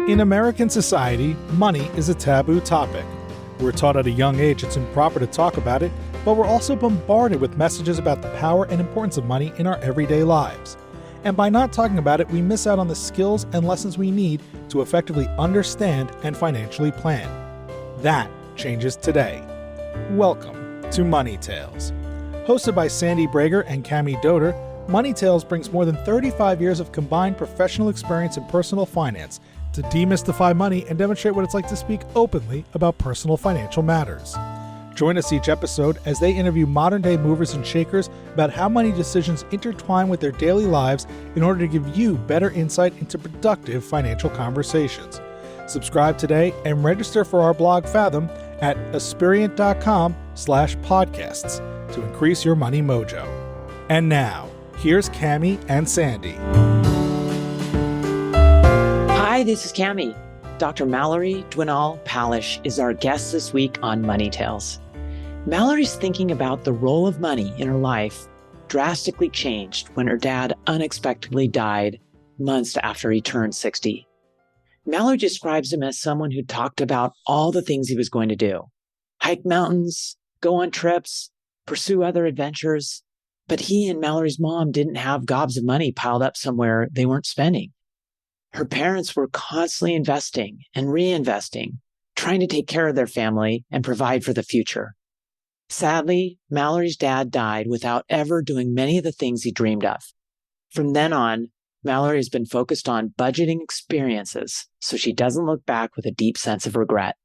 In American society, money is a taboo topic. We're taught at a young age it's improper to talk about it, but we're also bombarded with messages about the power and importance of money in our everyday lives. And by not talking about it, we miss out on the skills and lessons we need to effectively understand and financially plan. That changes today. Welcome to Money Tales. Hosted by Sandy Brager and Cami Doder, Money Tales brings more than 35 years of combined professional experience in personal finance to demystify money and demonstrate what it's like to speak openly about personal financial matters. Join us each episode as they interview modern-day movers and shakers about how money decisions intertwine with their daily lives in order to give you better insight into productive financial conversations. Subscribe today and register for our blog Fathom at aspiriant.com/podcasts to increase your money mojo. And now, here's Cami and Sandy. Hi, this is Cami. Dr. Mallory Dwinal-Palisch is our guest this week on Money Tales. Mallory's thinking about the role of money in her life drastically changed when her dad unexpectedly died months after he turned 60. Mallory describes him as someone who talked about all the things he was going to do: hike mountains, go on trips, pursue other adventures. But he and Mallory's mom didn't have gobs of money piled up somewhere they weren't spending. Her parents were constantly investing and reinvesting, trying to take care of their family and provide for the future. Sadly, Mallory's dad died without ever doing many of the things he dreamed of. From then on, Mallory has been focused on budgeting experiences so she doesn't look back with a deep sense of regret.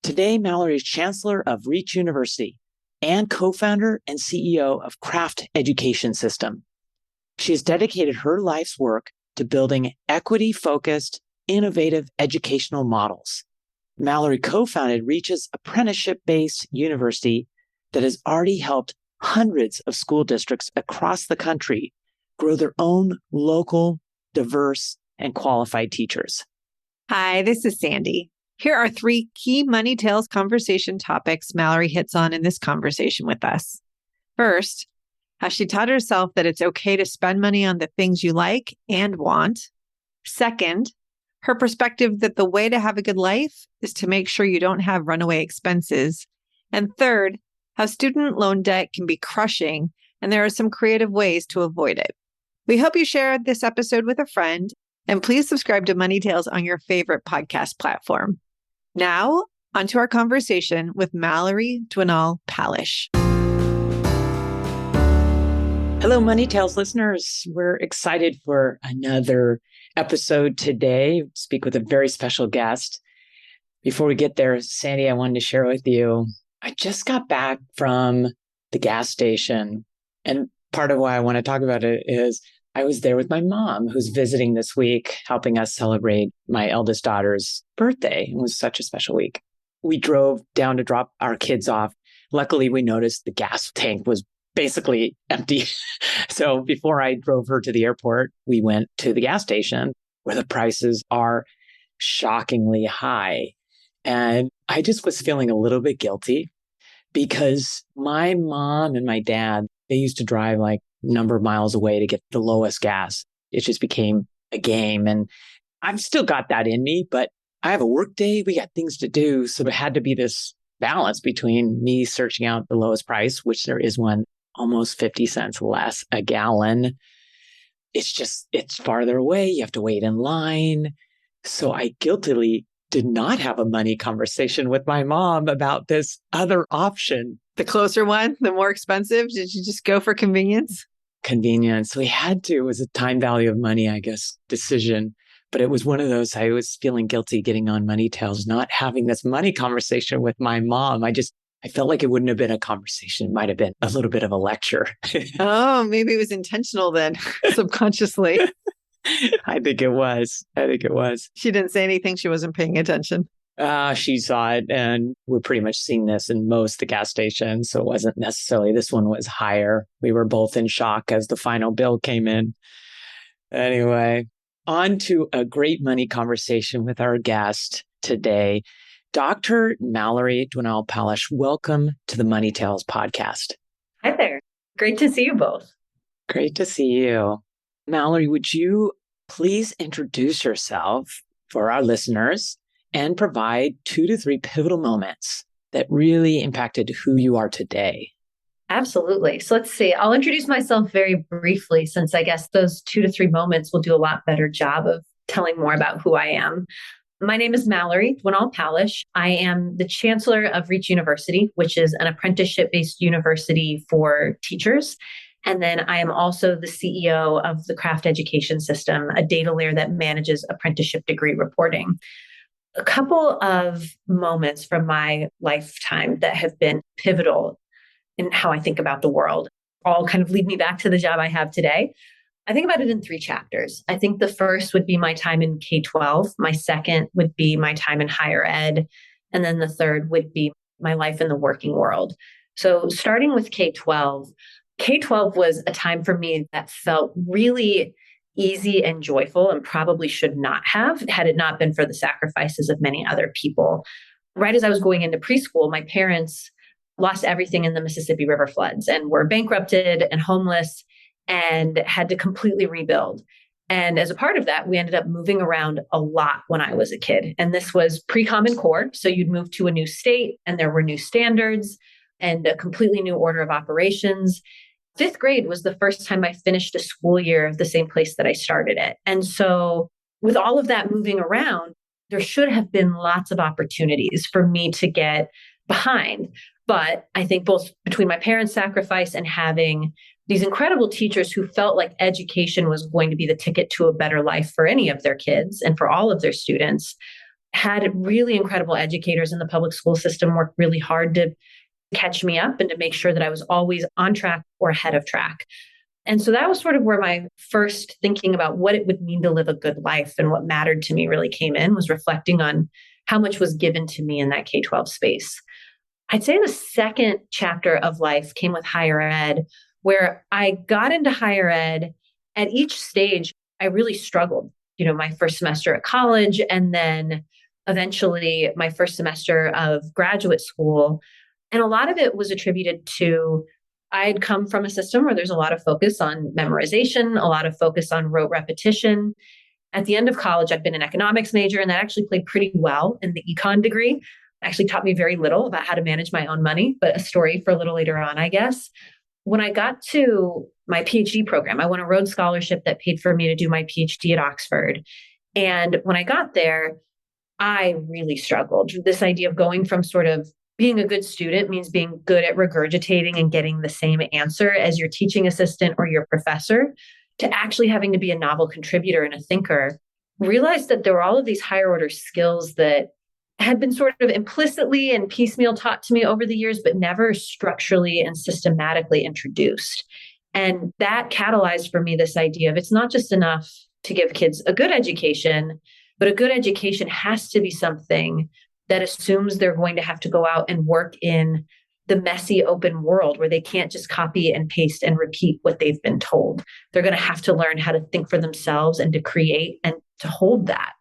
Today, Mallory is Chancellor of Reach University and co-founder and CEO of Craft Education System. She has dedicated her life's work to building equity-focused, innovative educational models. Mallory co-founded Reach's apprenticeship-based university that has already helped hundreds of school districts across the country grow their own local, diverse, and qualified teachers. Hi, this is Sandy. Here are 3 key Money Tales conversation topics Mallory hits on in this conversation with us. First, how she taught herself that it's okay to spend money on the things you like and want. Second, her perspective that the way to have a good life is to make sure you don't have runaway expenses. And third, how student loan debt can be crushing, and there are some creative ways to avoid it. We hope you share this episode with a friend, and please subscribe to Money Tales on your favorite podcast platform. Now, onto our conversation with Mallory Dwinal-Palisch. Hello, Money Tales listeners. We're excited for another episode today. Speak with a very special guest. Before we get there, Sandy, I wanted to share with you, I just got back from the gas station. And part of why I want to talk about it is I was there with my mom, who's visiting this week, helping us celebrate my eldest daughter's birthday. It was such a special week. We drove down to drop our kids off. Luckily, we noticed the gas tank was basically empty. So before I drove her to the airport, we went to the gas station where the prices are shockingly high. And I just was feeling a little bit guilty because my mom and my dad, they used to drive like a number of miles away to get the lowest gas. It just became a game. And I've still got that in me, but I have a work day. We got things to do. So there had to be this balance between me searching out the lowest price, which there is one, almost 50 cents less a gallon. It's farther away. You have to wait in line. So I guiltily did not have a money conversation with my mom about this other option. The closer one, the more expensive? Did you just go for convenience? Convenience. We had to. It was a time value of money, I guess, decision. But it was one of those, I was feeling guilty getting on Money Tales, not having this money conversation with my mom. I felt like it wouldn't have been a conversation. It might have been a little bit of a lecture. Oh, maybe it was intentional then, subconsciously. I think it was. She didn't say anything. She wasn't paying attention. She saw it, and we're pretty much seeing this in most of the gas stations. So it wasn't necessarily, this one was higher. We were both in shock as the final bill came in. Anyway, on to a great money conversation with our guest today, Dr. Mallory Dwinal-Palisch. Welcome to the Money Tales podcast. Hi there. Great to see you both. Great to see you. Mallory, would you please introduce yourself for our listeners and provide 2 to 3 pivotal moments that really impacted who you are today. Absolutely. So let's see. I'll introduce myself very briefly, since I guess those 2 to 3 moments will do a lot better job of telling more about who I am. My name is Mallory Dwinal-Palisch. I am the Chancellor of Reach University, which is an apprenticeship-based university for teachers. And then I am also the CEO of the Craft Education System, a data layer that manages apprenticeship degree reporting. A couple of moments from my lifetime that have been pivotal in how I think about the world all kind of lead me back to the job I have today. I think about it in 3 chapters. I think the first would be my time in K-12. My second would be my time in higher ed. And then the third would be my life in the working world. So starting with K-12, K-12 was a time for me that felt really easy and joyful and probably should not have had it not been for the sacrifices of many other people. Right as I was going into preschool, my parents lost everything in the Mississippi River floods and were bankrupted and homeless and had to completely rebuild. And as a part of that, we ended up moving around a lot when I was a kid. And this was pre-Common Core. So you'd move to a new state and there were new standards and a completely new order of operations. 5th grade was the first time I finished a school year the same place that I started it. And so with all of that moving around, there should have been lots of opportunities for me to get behind. But I think both between my parents' sacrifice and having these incredible teachers who felt like education was going to be the ticket to a better life for any of their kids and for all of their students, had really incredible educators in the public school system work really hard to catch me up and to make sure that I was always on track or ahead of track. And so that was sort of where my first thinking about what it would mean to live a good life and what mattered to me really came in, was reflecting on how much was given to me in that K-12 space. I'd say the second chapter of life came with higher ed, where I got into higher ed. At each stage, I really struggled. My first semester at college, and then eventually my first semester of graduate school. And a lot of it was attributed to, I had come from a system where there's a lot of focus on memorization, a lot of focus on rote repetition. At the end of college, I'd been an economics major, and that actually played pretty well in the econ degree. Actually taught me very little about how to manage my own money, but a story for a little later on, I guess. When I got to my PhD program, I won a Rhodes Scholarship that paid for me to do my PhD at Oxford. And when I got there, I really struggled. This idea of going from sort of being a good student means being good at regurgitating and getting the same answer as your teaching assistant or your professor, to actually having to be a novel contributor and a thinker. Realized that there were all of these higher order skills that had been sort of implicitly and piecemeal taught to me over the years, but never structurally and systematically introduced. And that catalyzed for me this idea of, it's not just enough to give kids a good education, but a good education has to be something that assumes they're going to have to go out and work in the messy open world where they can't just copy and paste and repeat what they've been told. They're going to have to learn how to think for themselves and to create and to hold that.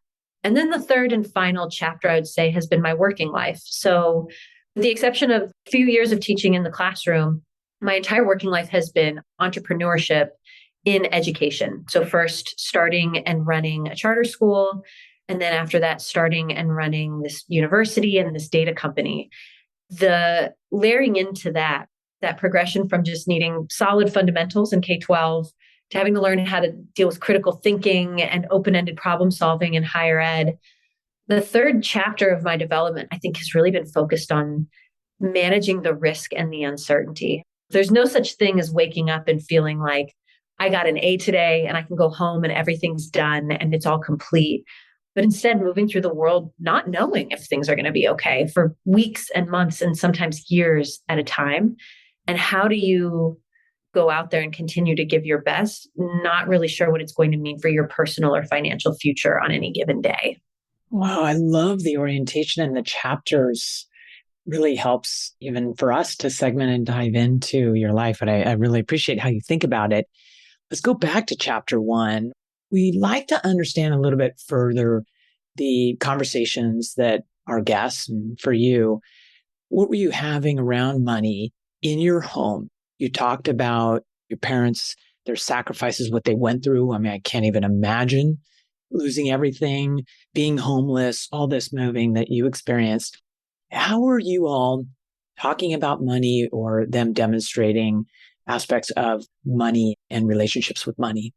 And then the third and final chapter, I would say, has been my working life. So with the exception of a few years of teaching in the classroom, my entire working life has been entrepreneurship in education. So first starting and running a charter school, and then after that, starting and running this university and this data company. The layering into that progression from just needing solid fundamentals in K-12 to having to learn how to deal with critical thinking and open-ended problem solving in higher ed. The third chapter of my development, I think, has really been focused on managing the risk and the uncertainty. There's no such thing as waking up and feeling like I got an A today and I can go home and everything's done and it's all complete. But instead, moving through the world, not knowing if things are going to be okay for weeks and months and sometimes years at a time. And how do you go out there and continue to give your best, not really sure what it's going to mean for your personal or financial future on any given day? Wow, I love the orientation, and the chapters really helps even for us to segment and dive into your life. And I really appreciate how you think about it. Let's go back to chapter 1. We'd like to understand a little bit further the conversations that our guests, and for you, what were you having around money in your home? You talked about your parents, their sacrifices, what they went through. I mean, I can't even imagine losing everything, being homeless, all this moving that you experienced. How are you all talking about money or them demonstrating aspects of money and relationships with money?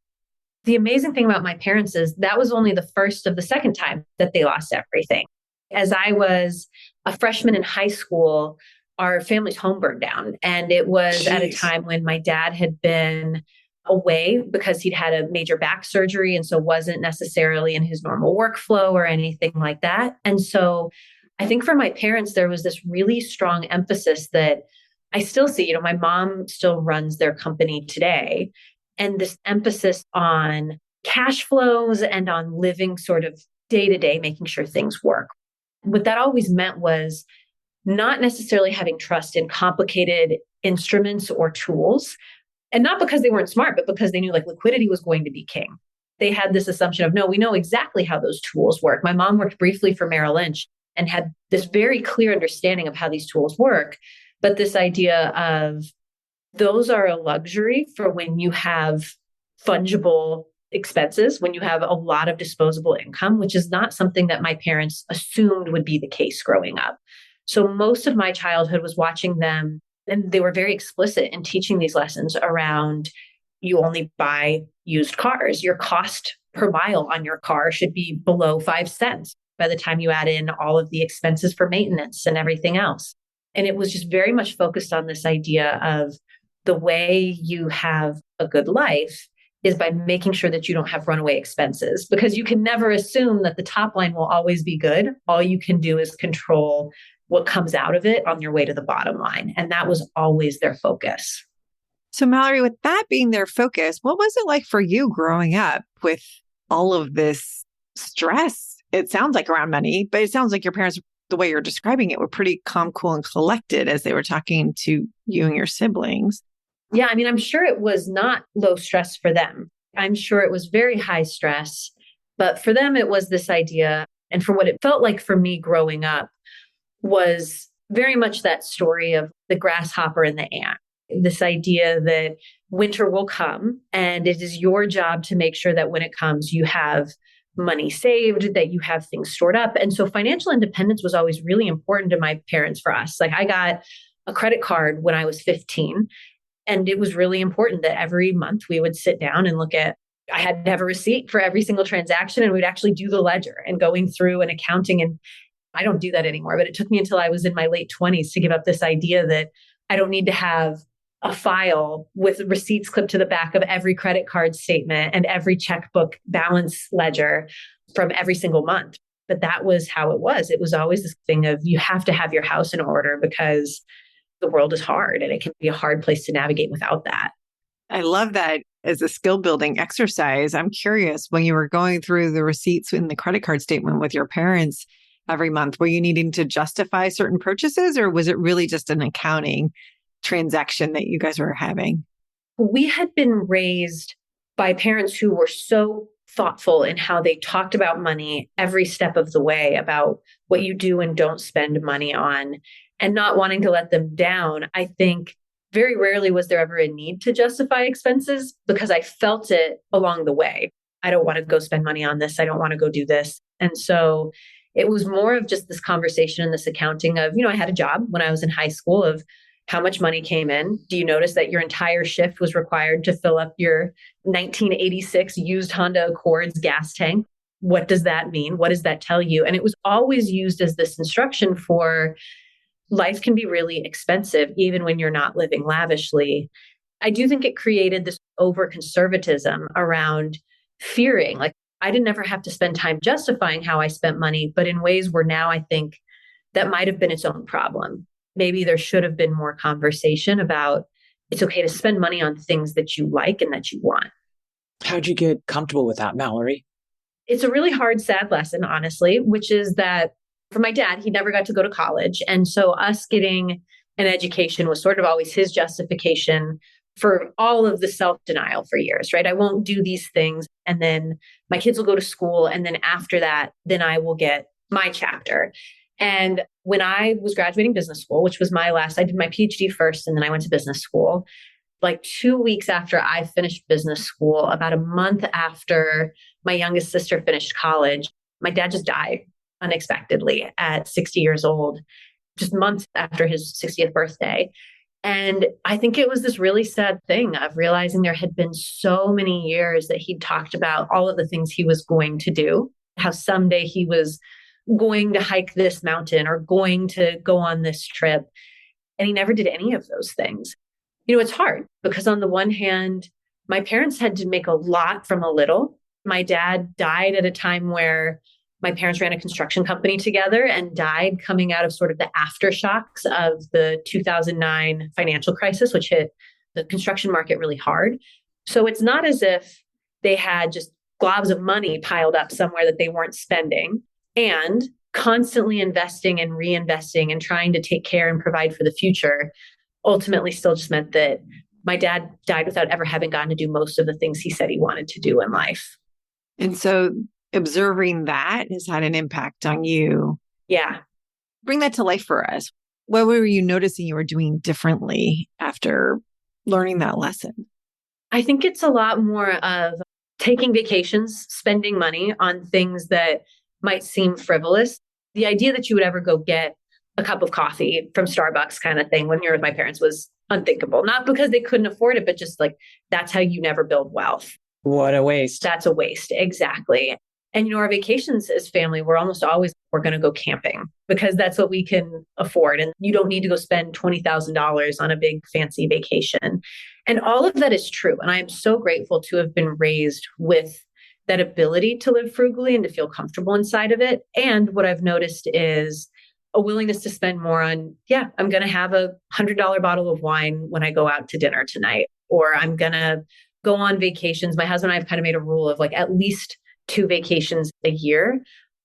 The amazing thing about my parents is that was only the first of the second time that they lost everything. As I was a freshman in high school, our family's home burned down. And it was at a time when my dad had been away because he'd had a major back surgery and so wasn't necessarily in his normal workflow or anything like that. And so I think for my parents, there was this really strong emphasis that I still see. My mom still runs their company today. And this emphasis on cash flows and on living sort of day to day, making sure things work. What that always meant was not necessarily having trust in complicated instruments or tools. And not because they weren't smart, but because they knew like liquidity was going to be king. They had this assumption of, no, we know exactly how those tools work. My mom worked briefly for Merrill Lynch and had this very clear understanding of how these tools work. But this idea of those are a luxury for when you have fungible expenses, when you have a lot of disposable income, which is not something that my parents assumed would be the case growing up. So most of my childhood was watching them, and they were very explicit in teaching these lessons around you only buy used cars. Your cost per mile on your car should be below 5 cents by the time you add in all of the expenses for maintenance and everything else. And it was just very much focused on this idea of the way you have a good life is by making sure that you don't have runaway expenses, because you can never assume that the top line will always be good. All you can do is control what comes out of it on your way to the bottom line. And that was always their focus. So Mallory, with that being their focus, what was it like for you growing up with all of this stress? It sounds like around money, but it sounds like your parents, the way you're describing it, were pretty calm, cool, and collected as they were talking to you and your siblings. Yeah, I mean, I'm sure it was not low stress for them. I'm sure it was very high stress, but for them, it was this idea. And for what it felt like for me growing up was very much that story of the grasshopper and the ant. This idea that winter will come and it is your job to make sure that when it comes, you have money saved, that you have things stored up. And so financial independence was always really important to my parents for us. Like I got a credit card when I was 15. And it was really important that every month we would sit down and look at, I had to have a receipt for every single transaction and we'd actually do the ledger and going through and accounting. And I don't do that anymore, but it took me until I was in my late 20s to give up this idea that I don't need to have a file with receipts clipped to the back of every credit card statement and every checkbook balance ledger from every single month. But that was how it was. It was always this thing of you have to have your house in order because the world is hard and it can be a hard place to navigate without that. I love that as a skill building exercise. I'm curious, when you were going through the receipts in the credit card statement with your parents every month, were you needing to justify certain purchases, or was it really just an accounting transaction that you guys were having? We had been raised by parents who were so thoughtful in how they talked about money every step of the way, about what you do and don't spend money on, and not wanting to let them down. I think very rarely was there ever a need to justify expenses because I felt it along the way. I don't want to go spend money on this. I don't want to go do this. And so it was more of just this conversation and this accounting of, I had a job when I was in high school of how much money came in. Do you notice that your entire shift was required to fill up your 1986 used Honda Accord's gas tank? What does that mean? What does that tell you? And it was always used as this instruction for life can be really expensive, even when you're not living lavishly. I do think it created this over conservatism around fearing. Like I didn't ever have to spend time justifying how I spent money, but in ways where now I think that might have been its own problem. Maybe there should have been more conversation about it's okay to spend money on things that you like and that you want. How'd you get comfortable with that, Mallory? It's a really hard, sad lesson, honestly, which is that for my dad, he never got to go to college. And so us getting an education was sort of always his justification for all of the self-denial for years, right? I won't do these things. And then my kids will go to school. And then after that, then I will get my chapter. And when I was graduating business school, which was my last, I did my PhD first, and then I went to business school. like 2 weeks after I finished business school, about a month after my youngest sister finished college, my dad just died unexpectedly at 60 years old, just months after his 60th birthday. And I think it was this really sad thing of realizing there had been so many years that he'd talked about all of the things he was going to do, how someday he was going to hike this mountain or going to go on this trip. And he never did any of those things. It's hard because on the one hand, my parents had to make a lot from a little. My dad died at a time where my parents ran a construction company together and died coming out of sort of the aftershocks of the 2009 financial crisis, which hit the construction market really hard. So it's not as if they had just globs of money piled up somewhere that they weren't spending, and constantly investing and reinvesting and trying to take care and provide for the future ultimately still just meant that my dad died without ever having gotten to do most of the things he said he wanted to do in life. And so observing that has had an impact on you. Yeah. Bring that to life for us. What were you noticing you were doing differently after learning that lesson? I think it's a lot more of taking vacations, spending money on things that might seem frivolous. The idea that you would ever go get a cup of coffee from Starbucks kind of thing when you're with my parents was unthinkable. Not because they couldn't afford it, but just like, that's how you never build wealth. What a waste. That's a waste. Exactly. And, our vacations as family, we're going to go camping because that's what we can afford. And you don't need to go spend $20,000 on a big fancy vacation. And all of that is true. And I am so grateful to have been raised with that ability to live frugally and to feel comfortable inside of it. And what I've noticed is a willingness to spend more on, I'm going to have a $100 bottle of wine when I go out to dinner tonight, or I'm going to go on vacations. My husband and I have kind of made a rule of like at least 2 vacations a year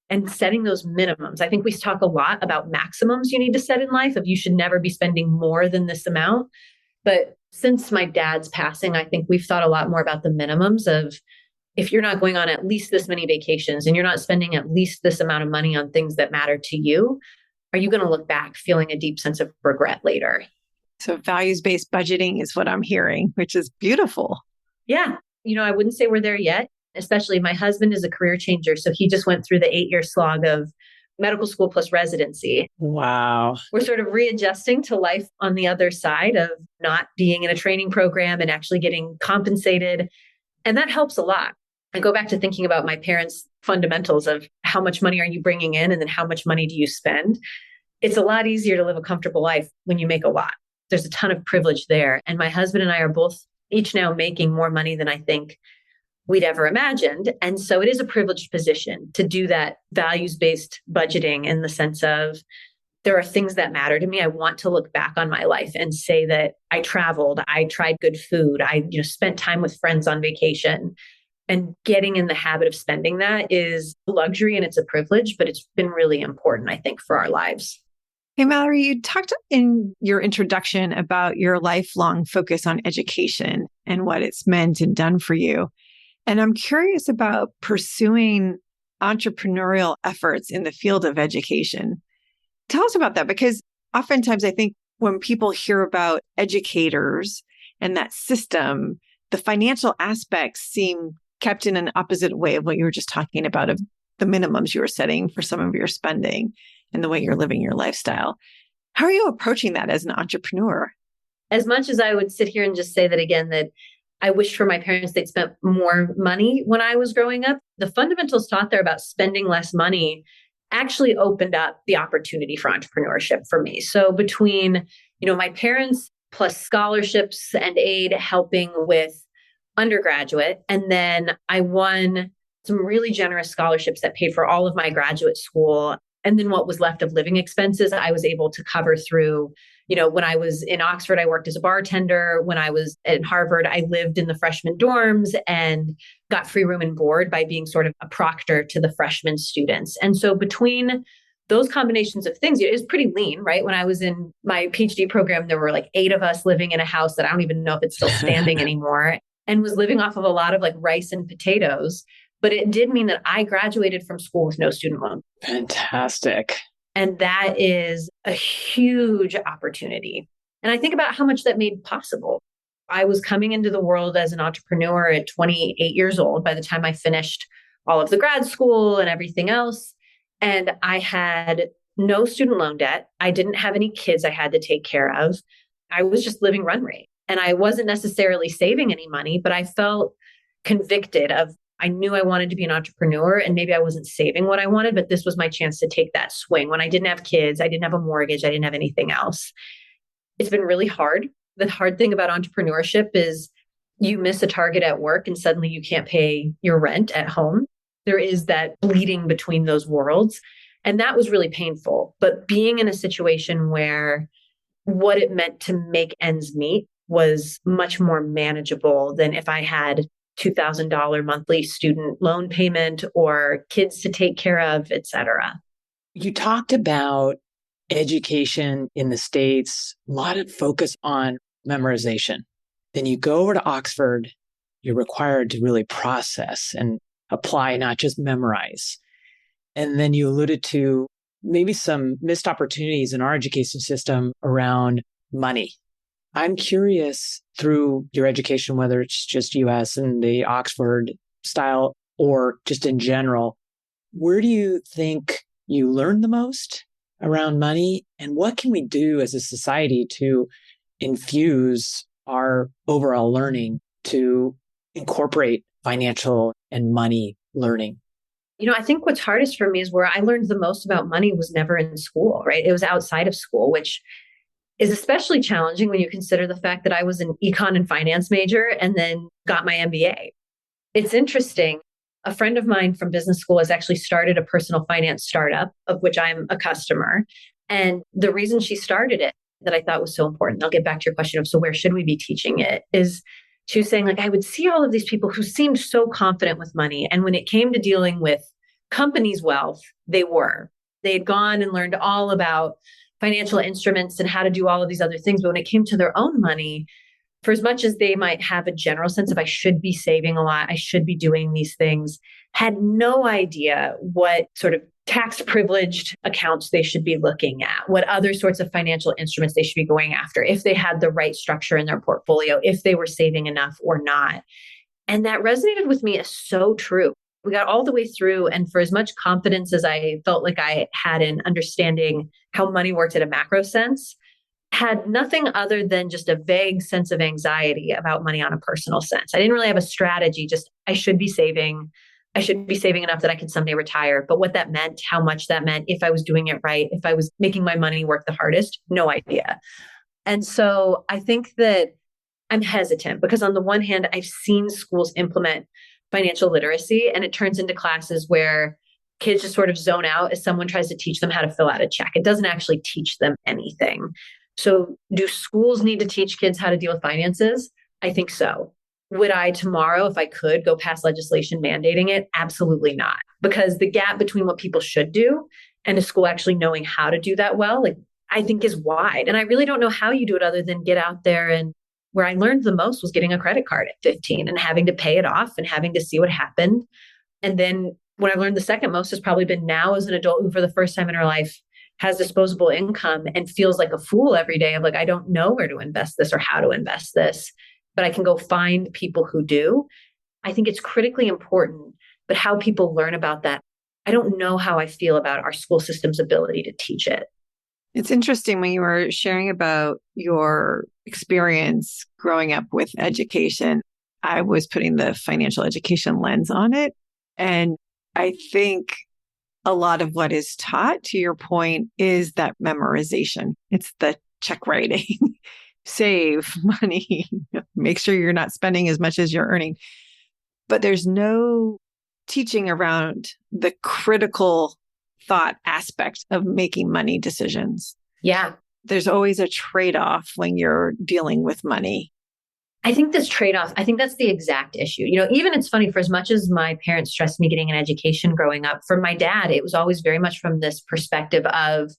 and setting those minimums. I think we talk a lot about maximums you need to set in life of you should never be spending more than this amount. But since my dad's passing, I think we've thought a lot more about the minimums of if you're not going on at least this many vacations and you're not spending at least this amount of money on things that matter to you, are you going to look back feeling a deep sense of regret later? So values-based budgeting is what I'm hearing, which is beautiful. Yeah. I wouldn't say we're there yet, especially my husband is a career changer. So he just went through the 8-year slog of medical school plus residency. Wow. We're sort of readjusting to life on the other side of not being in a training program and actually getting compensated. And that helps a lot. I go back to thinking about my parents' fundamentals of how much money are you bringing in and then how much money do you spend? It's a lot easier to live a comfortable life when you make a lot. There's a ton of privilege there. And my husband and I are both each now making more money than I think we'd ever imagined. And so it is a privileged position to do that values-based budgeting in the sense of there are things that matter to me. I want to look back on my life and say that I traveled, I tried good food, I spent time with friends on vacation. And getting in the habit of spending that is a luxury and it's a privilege, but it's been really important, I think, for our lives. Hey, Mallory, you talked in your introduction about your lifelong focus on education and what it's meant and done for you. And I'm curious about pursuing entrepreneurial efforts in the field of education. Tell us about that, because oftentimes I think when people hear about educators and that system, the financial aspects seem kept in an opposite way of what you were just talking about, of the minimums you were setting for some of your spending and the way you're living your lifestyle. How are you approaching that as an entrepreneur? As much as I would sit here and just say that again, that I wish for my parents they'd spent more money when I was growing up, the fundamentals taught there about spending less money actually opened up the opportunity for entrepreneurship for me. So between, my parents plus scholarships and aid helping with undergraduate, and then I won some really generous scholarships that paid for all of my graduate school. And then what was left of living expenses, I was able to cover through, when I was in Oxford, I worked as a bartender. When I was at Harvard, I lived in the freshman dorms and got free room and board by being sort of a proctor to the freshman students. And so between those combinations of things, it was pretty lean, right? When I was in my PhD program, there were like 8 of us living in a house that I don't even know if it's still standing anymore, and was living off of a lot of like rice and potatoes. But it did mean that I graduated from school with no student loan. Fantastic. And that is a huge opportunity. And I think about how much that made possible. I was coming into the world as an entrepreneur at 28 years old by the time I finished all of the grad school and everything else. And I had no student loan debt. I didn't have any kids I had to take care of. I was just living run rate. And I wasn't necessarily saving any money, but I felt convicted of, I knew I wanted to be an entrepreneur and maybe I wasn't saving what I wanted, but this was my chance to take that swing. When I didn't have kids, I didn't have a mortgage, I didn't have anything else. It's been really hard. The hard thing about entrepreneurship is you miss a target at work and suddenly you can't pay your rent at home. There is that bleeding between those worlds. And that was really painful. But being in a situation where what it meant to make ends meet was much more manageable than if I had $2,000 monthly student loan payment or kids to take care of, et cetera. You talked about education in the States, a lot of focus on memorization. Then you go over to Oxford, you're required to really process and apply, not just memorize. And then you alluded to maybe some missed opportunities in our education system around money. I'm curious, through your education, whether it's just US and the Oxford style or just in general, where do you think you learn the most around money? And what can we do as a society to infuse our overall learning to incorporate financial and money learning? I think what's hardest for me is where I learned the most about money was never in school, right? It was outside of school, which is especially challenging when you consider the fact that I was an econ and finance major and then got my MBA. It's interesting. A friend of mine from business school has actually started a personal finance startup, of which I'm a customer. And the reason she started it that I thought was so important, I'll get back to your question of, so where should we be teaching it, is she was saying, like, I would see all of these people who seemed so confident with money. And when it came to dealing with companies' wealth, they had gone and learned all about financial instruments and how to do all of these other things. But when it came to their own money, for as much as they might have a general sense of, I should be saving a lot, I should be doing these things, had no idea what sort of tax privileged accounts they should be looking at, what other sorts of financial instruments they should be going after, if they had the right structure in their portfolio, if they were saving enough or not. And that resonated with me as so true. We got all the way through. And for as much confidence as I felt like I had in understanding how money worked at a macro sense, had nothing other than just a vague sense of anxiety about money on a personal sense. I didn't really have a strategy, just I should be saving. I should be saving enough that I could someday retire. But what that meant, how much that meant, if I was doing it right, if I was making my money work the hardest, no idea. And so I think that I'm hesitant because on the one hand, I've seen schools implement financial literacy and it turns into classes where kids just sort of zone out as someone tries to teach them how to fill out a check. It doesn't actually teach them anything. So do schools need to teach kids how to deal with finances? I think so. Would I tomorrow, if I could, go pass legislation mandating it? Absolutely not. Because the gap between what people should do and a school actually knowing how to do that well, I think is wide. And I really don't know how you do it other than get out there. And where I learned the most was getting a credit card at 15 and having to pay it off and having to see what happened. And then when I learned the second most has probably been now as an adult who for the first time in her life has disposable income and feels like a fool every day of I don't know where to invest this or how to invest this, but I can go find people who do. I think it's critically important, but how people learn about that, I don't know how I feel about our school system's ability to teach it. It's interesting when you were sharing about your experience growing up with education. I was putting the financial education lens on it. And I think a lot of what is taught, to your point, is that memorization. It's the check writing, save money, make sure you're not spending as much as you're earning. But there's no teaching around the critical thought aspect of making money decisions. Yeah. There's always a trade-off when you're dealing with money. I think this trade-off, I think that's the exact issue. Even it's funny, for as much as my parents stressed me getting an education growing up, for my dad, it was always very much from this perspective of,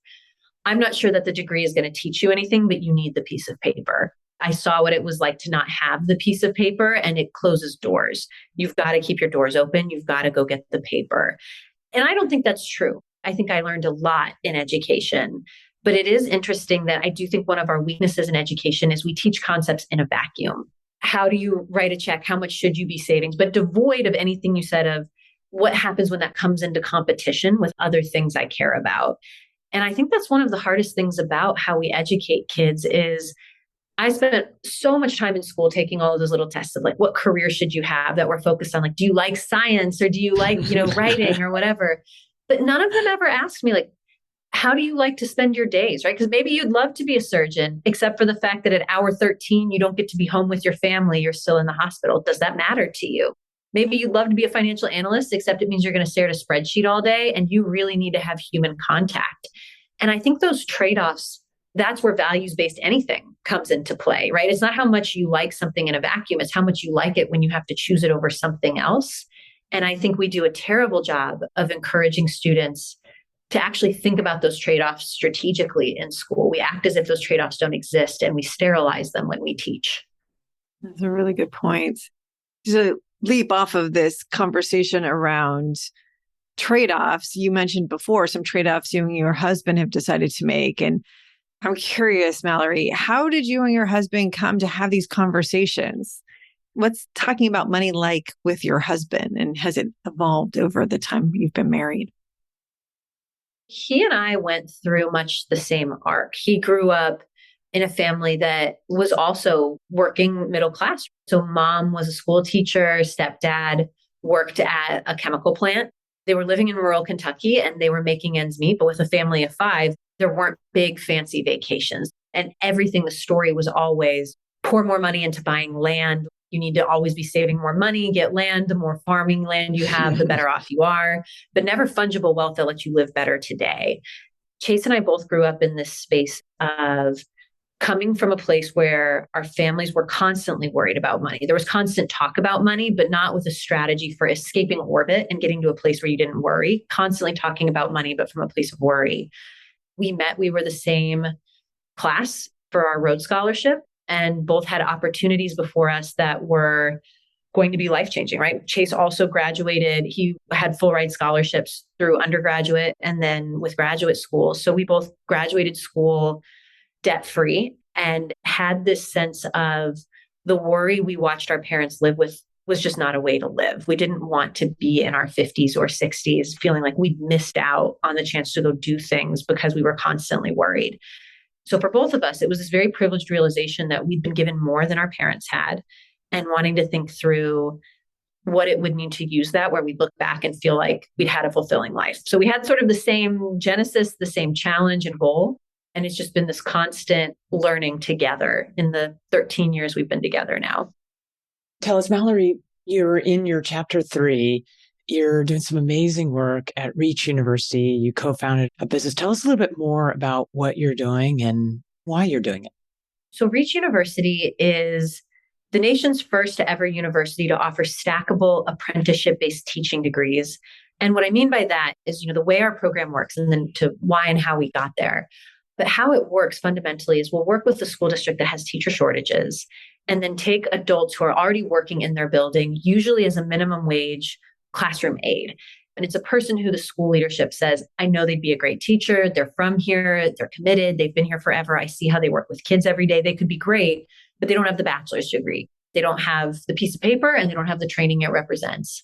I'm not sure that the degree is going to teach you anything, but you need the piece of paper. I saw what it was like to not have the piece of paper and it closes doors. You've got to keep your doors open. You've got to go get the paper. And I don't think that's true. I think I learned a lot in education, but it is interesting that I do think one of our weaknesses in education is we teach concepts in a vacuum. how do you write a check? How much should you be saving? But devoid of anything you said of what happens when that comes into competition with other things I care about. And I think that's one of the hardest things about how we educate kids is I spent so much time in school taking all of those little tests of like, what career should you have that we're focused on? Like, do you like science or do you like, writing or whatever? But none of them ever asked me like, how do you like to spend your days, right? Because maybe you'd love to be a surgeon, except for the fact that at hour 13, you don't get to be home with your family. You're still in the hospital. Does that matter to you? Maybe you'd love to be a financial analyst, except it means you're going to stare at a spreadsheet all day and you really need to have human contact. And I think those trade-offs, that's where values-based anything comes into play, right? It's not how much you like something in a vacuum. It's how much you like it when you have to choose it over something else. And I think we do a terrible job of encouraging students to actually think about those trade-offs strategically in school. We act as if those trade-offs don't exist and we sterilize them when we teach. That's a really good point. To leap off of this conversation around trade-offs, you mentioned before some trade-offs you and your husband have decided to make. And I'm curious, Mallory, how did you and your husband come to have these conversations? What's talking about money like with your husband, and has it evolved over the time you've been married? He and I went through much the same arc. He grew up in a family that was also working middle class. So mom was a school teacher, stepdad worked at a chemical plant. They were living in rural Kentucky and they were making ends meet, but with a family of 5, there weren't big fancy vacations. And everything, the story was always pour more money into buying land. You need to always be saving more money, get land. The more farming land you have, the better off you are, but never fungible wealth that lets you live better today. Chase and I both grew up in this space of coming from a place where our families were constantly worried about money. There was constant talk about money, but not with a strategy for escaping orbit and getting to a place where you didn't worry, constantly talking about money, but from a place of worry. We were the same class for our Rhodes Scholarship, and both had opportunities before us that were going to be life-changing, right? Chase also graduated. He had full ride scholarships through undergraduate and then with graduate school. So we both graduated school debt-free and had this sense of the worry we watched our parents live with was just not a way to live. We didn't want to be in our 50s or 60s feeling like we'd missed out on the chance to go do things because we were constantly worried. So for both of us, it was this very privileged realization that we'd been given more than our parents had, and wanting to think through what it would mean to use that, where we'd look back and feel like we'd had a fulfilling life. So we had sort of the same genesis, the same challenge and goal. And it's just been this constant learning together in the 13 years we've been together now. Tell us, Mallory, you're in your chapter 3. You're doing some amazing work at Reach University. You co-founded a business. Tell us a little bit more about what you're doing and why you're doing it. So Reach University is the nation's first ever university to offer stackable apprenticeship-based teaching degrees. And what I mean by that is, the way our program works, and then to why and how we got there. But how it works fundamentally is we'll work with the school district that has teacher shortages and then take adults who are already working in their building, usually as a minimum wage classroom aide. And it's a person who the school leadership says, I know they'd be a great teacher. They're from here. They're committed. They've been here forever. I see how they work with kids every day. They could be great, but they don't have the bachelor's degree. They don't have the piece of paper and they don't have the training it represents.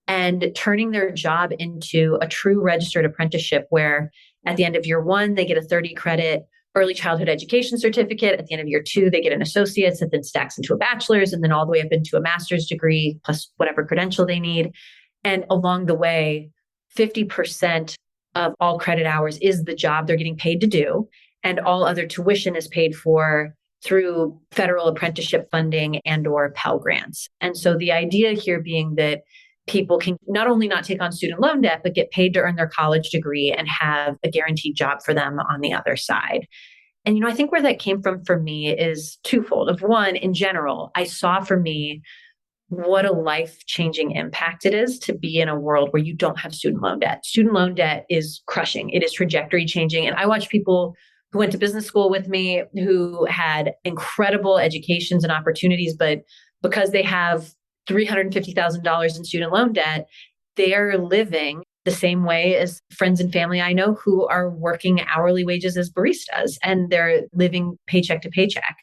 And turning their job into a true registered apprenticeship where at the end of year 1, they get a 30 credit early childhood education certificate. At the end of year 2, they get an associate's that then stacks into a bachelor's and then all the way up into a master's degree plus whatever credential they need. And along the way, 50% of all credit hours is the job they're getting paid to do. And all other tuition is paid for through federal apprenticeship funding and or Pell Grants. And so the idea here being that people can not only not take on student loan debt, but get paid to earn their college degree and have a guaranteed job for them on the other side. And, I think where that came from for me is twofold. Of one, in general, I saw for me what a life-changing impact it is to be in a world where you don't have student loan debt. Student loan debt is crushing. It is trajectory changing. And I watch people who went to business school with me who had incredible educations and opportunities, but because they have $350,000 in student loan debt, they are living the same way as friends and family I know who are working hourly wages as baristas, and they're living paycheck to paycheck.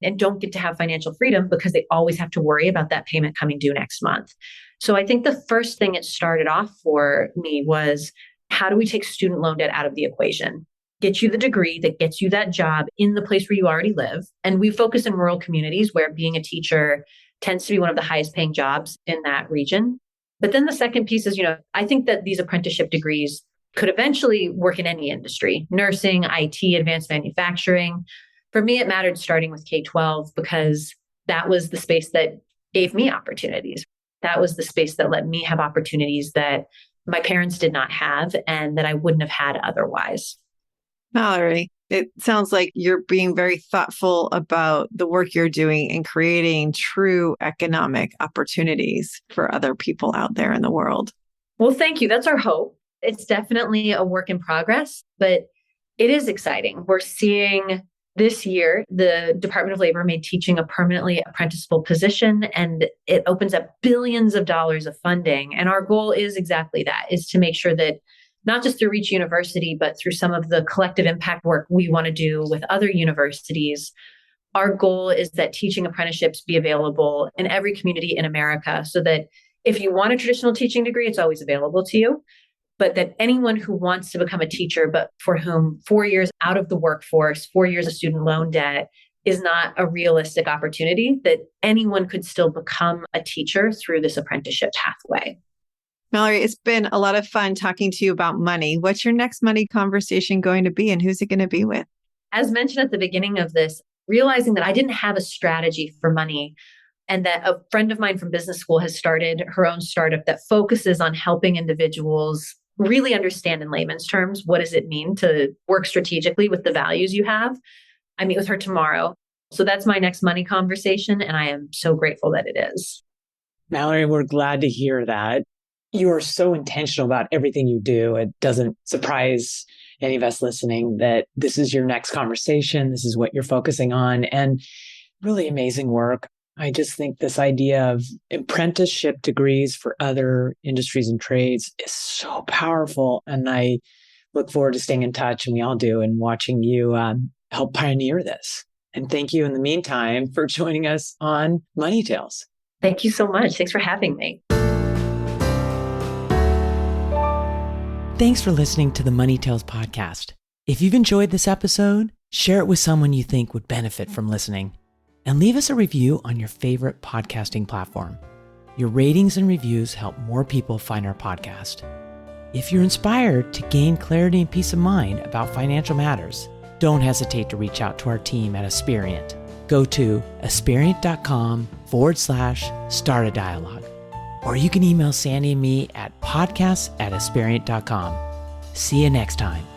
and don't get to have financial freedom because they always have to worry about that payment coming due next month. So I think the first thing it started off for me was, how do we take student loan debt out of the equation? Get you the degree that gets you that job in the place where you already live. And we focus in rural communities where being a teacher tends to be one of the highest paying jobs in that region. But then the second piece is, I think that these apprenticeship degrees could eventually work in any industry: nursing, IT, advanced manufacturing. For me, it mattered starting with K-12 because that was the space that gave me opportunities. That was the space that let me have opportunities that my parents did not have and that I wouldn't have had otherwise. Mallory, it sounds like you're being very thoughtful about the work you're doing in creating true economic opportunities for other people out there in the world. Well, thank you. That's our hope. It's definitely a work in progress, but it is exciting. We're seeing this year, the Department of Labor made teaching a permanently apprenticeable position, and it opens up billions of dollars of funding. And our goal is exactly that, is to make sure that not just through Reach University, but through some of the collective impact work we want to do with other universities, our goal is that teaching apprenticeships be available in every community in America, so that if you want a traditional teaching degree, it's always available to you. But that anyone who wants to become a teacher, but for whom 4 years out of the workforce, 4 years of student loan debt is not a realistic opportunity, that anyone could still become a teacher through this apprenticeship pathway. Mallory, it's been a lot of fun talking to you about money. What's your next money conversation going to be, and who's it going to be with? As mentioned at the beginning of this, realizing that I didn't have a strategy for money, and that a friend of mine from business school has started her own startup that focuses on helping individuals really understand in layman's terms, what does it mean to work strategically with the values you have? I meet with her tomorrow. So that's my next money conversation. And I am so grateful that it is. Mallory, we're glad to hear that. You are so intentional about everything you do. It doesn't surprise any of us listening that this is your next conversation. This is what you're focusing on, and really amazing work. I just think this idea of apprenticeship degrees for other industries and trades is so powerful. And I look forward to staying in touch, and we all do, and watching you help pioneer this. And thank you in the meantime for joining us on Money Tales. Thank you so much. Thanks for having me. Thanks for listening to the Money Tales podcast. If you've enjoyed this episode, share it with someone you think would benefit from listening. And leave us a review on your favorite podcasting platform. Your ratings and reviews help more people find our podcast. If you're inspired to gain clarity and peace of mind about financial matters, don't hesitate to reach out to our team at Aspiriant. Go to aspiriant.com/start a dialogue. Or you can email Sandy and me at podcasts@aspiriant.com. See you next time.